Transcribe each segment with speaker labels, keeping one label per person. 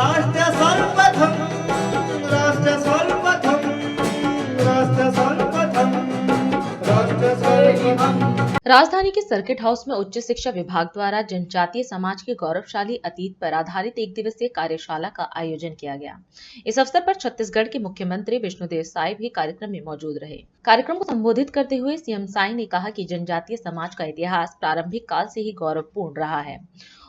Speaker 1: राष्ट्र सर्वप्रथम राष्ट्र सर्वप्रथम राष्ट्र सर्वप्रथम राष्ट्र सर्वप्रथम।
Speaker 2: राजधानी के सर्किट हाउस में उच्च शिक्षा विभाग द्वारा जनजातीय समाज के गौरवशाली अतीत पर आधारित एक दिवसीय कार्यशाला का आयोजन किया गया। इस अवसर पर छत्तीसगढ़ के मुख्यमंत्री विष्णुदेव साय भी कार्यक्रम में मौजूद रहे। कार्यक्रम को संबोधित करते हुए सीएम साय ने कहा कि जनजातीय समाज का इतिहास प्रारंभिक काल से ही गौरवपूर्ण रहा है।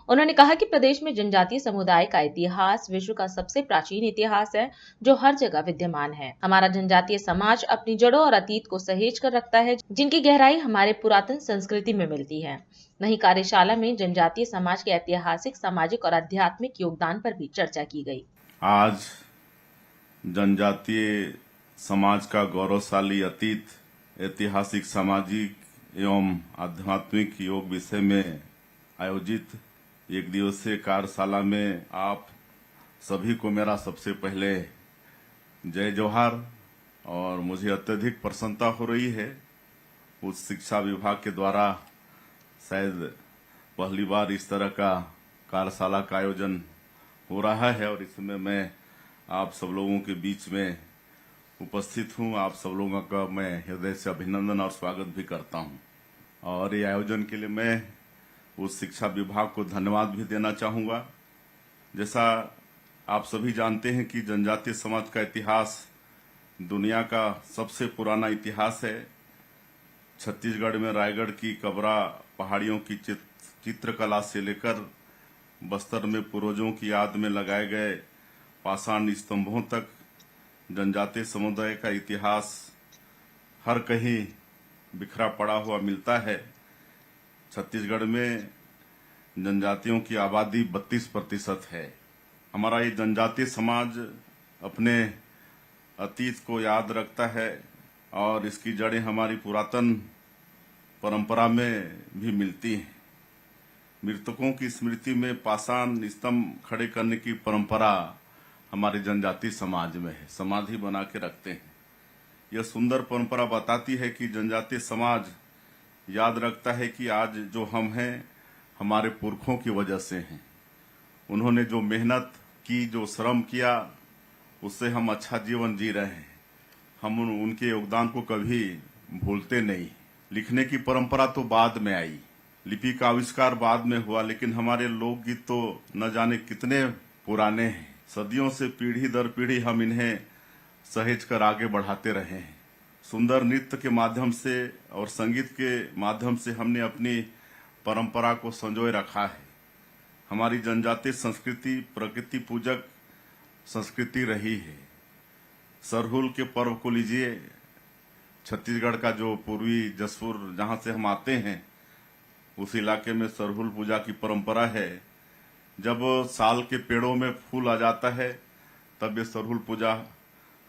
Speaker 2: उन्होंने कहा कि प्रदेश में जनजातीय समुदाय का इतिहास विश्व का सबसे प्राचीन इतिहास है, जो हर जगह विद्यमान है। हमारा जनजातीय समाज अपनी जड़ों और अतीत को सहेज कर रखता है, जिनकी गहराई हमारे पुरातन संस्कृति में मिलती है। वहीं कार्यशाला में जनजातीय समाज के ऐतिहासिक, सामाजिक और आध्यात्मिक योगदान पर भी चर्चा की गई।
Speaker 3: आज जनजातीय समाज का गौरवशाली अतीत, ऐतिहासिक, सामाजिक एवं आध्यात्मिक योग विषय में आयोजित एक दिवसीय कार्यशाला में आप सभी को मेरा सबसे पहले जय जोहार। और मुझे अत्यधिक प्रसन्नता हो रही है, उच्च शिक्षा विभाग के द्वारा शायद पहली बार इस तरह का कार्यशाला का आयोजन हो रहा है और इसमें मैं आप सब लोगों के बीच में उपस्थित हूं। आप सब लोगों का मैं हृदय से अभिनंदन और स्वागत भी करता हूं। और ये आयोजन के लिए मैं उस शिक्षा विभाग को धन्यवाद भी देना चाहूंगा। जैसा आप सभी जानते हैं कि जनजातीय समाज का इतिहास दुनिया का सबसे पुराना इतिहास है। छत्तीसगढ़ में रायगढ़ की कबरा पहाड़ियों की चित्रकला से लेकर बस्तर में पूर्वजों की याद में लगाए गए पाषाण स्तंभों तक जनजातीय समुदाय का इतिहास हर कहीं बिखरा पड़ा हुआ मिलता है। छत्तीसगढ़ में जनजातियों की आबादी 32% है। हमारा ये जनजातीय समाज अपने अतीत को याद रखता है और इसकी जड़ें हमारी पुरातन परंपरा में भी मिलती हैं। मृतकों की स्मृति में पाषाण स्तंभ खड़े करने की परंपरा हमारे जनजातीय समाज में है, समाधि बना के रखते हैं। यह सुंदर परंपरा बताती है कि जनजातीय समाज याद रखता है कि आज जो हम हैं हमारे पुरखों की वजह से हैं। उन्होंने जो मेहनत की, जो श्रम किया, उससे हम अच्छा जीवन जी रहे हैं। हम उनके योगदान को कभी भूलते नहीं। लिखने की परंपरा तो बाद में आई, लिपि का आविष्कार बाद में हुआ, लेकिन हमारे लोकगीत तो न जाने कितने पुराने हैं। सदियों से पीढ़ी दर पीढ़ी हम इन्हें सहेज कर आगे बढ़ाते रहे हैं। सुंदर नृत्य के माध्यम से और संगीत के माध्यम से हमने अपनी परंपरा को संजोए रखा है। हमारी जनजातीय संस्कृति प्रकृति पूजक संस्कृति रही है। सरहुल के पर्व को लीजिए, छत्तीसगढ़ का जो पूर्वी जसपुर जहां से हम आते हैं उस इलाके में सरहुल पूजा की परंपरा है। जब साल के पेड़ों में फूल आ जाता है तब ये सरहुल पूजा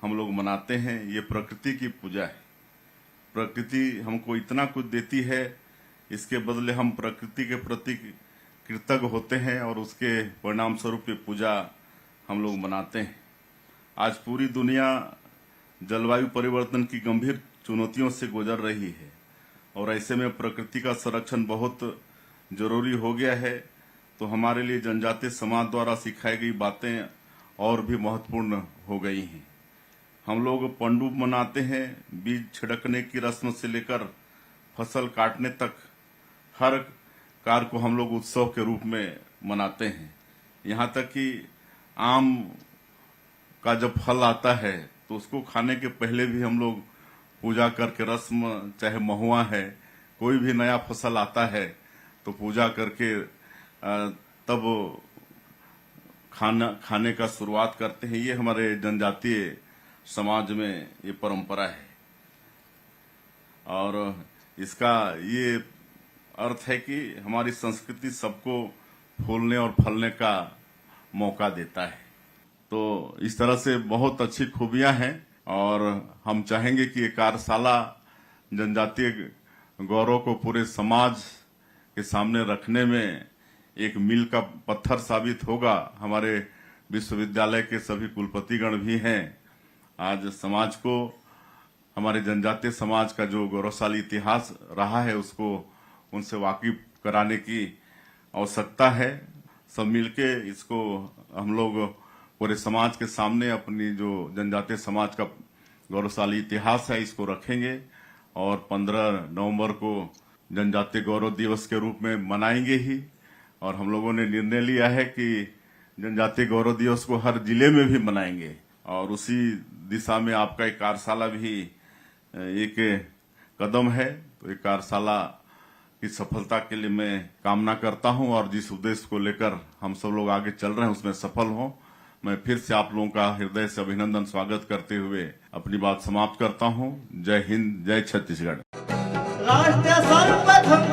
Speaker 3: हम लोग मनाते हैं। ये प्रकृति की पूजा है। प्रकृति हमको इतना कुछ देती है, इसके बदले हम प्रकृति के प्रति कृतज्ञ होते हैं और उसके परिणाम स्वरूप ये पूजा हम लोग मनाते हैं। आज पूरी दुनिया जलवायु परिवर्तन की गंभीर चुनौतियों से गुजर रही है और ऐसे में प्रकृति का संरक्षण बहुत जरूरी हो गया है। तो हमारे लिए जनजातीय समाज द्वारा सिखाई गई बातें और भी महत्वपूर्ण हो गई हैं। हम लोग पंडुब मनाते हैं। बीज छिड़कने की रस्म से लेकर फसल काटने तक हर कार्य को हम लोग उत्सव के रूप में मनाते हैं। यहाँ तक कि आम का जब फल आता है तो उसको खाने के पहले भी हम लोग पूजा करके रस्म, चाहे महुआ है, कोई भी नया फसल आता है तो पूजा करके तब खाने का शुरुआत करते हैं। ये हमारे जनजातीय समाज में ये परंपरा है और इसका ये अर्थ है कि हमारी संस्कृति सबको फूलने और फलने का मौका देता है। तो इस तरह से बहुत अच्छी खूबियां हैं और हम चाहेंगे कि ये कार्यशाला जनजातीय गौरव को पूरे समाज के सामने रखने में एक मील का पत्थर साबित होगा। हमारे विश्वविद्यालय के सभी कुलपतिगण भी हैं। आज समाज को, हमारे जनजातीय समाज का जो गौरवशाली इतिहास रहा है उसको उनसे वाकिफ कराने की आवश्यकता है। सब मिलके इसको हम लोग पूरे समाज के सामने अपनी जो जनजातीय समाज का गौरवशाली इतिहास है इसको रखेंगे और 15 नवंबर को जनजातीय गौरव दिवस के रूप में मनाएंगे ही। और हम लोगों ने निर्णय लिया है कि जनजातीय गौरव दिवस को हर जिले में भी मनाएंगे और उसी दिशा में आपका एक कार्यशाला भी एक कदम है। तो एक कार्यशाला की सफलता के लिए मैं कामना करता हूं और जिस उद्देश्य को लेकर हम सब लोग आगे चल रहे हैं उसमें सफल हों। मैं फिर से आप लोगों का हृदय से अभिनंदन स्वागत करते हुए अपनी बात समाप्त करता हूं। जय हिंद, जय छत्तीसगढ़।
Speaker 1: राष्ट्र सर्वप्रथम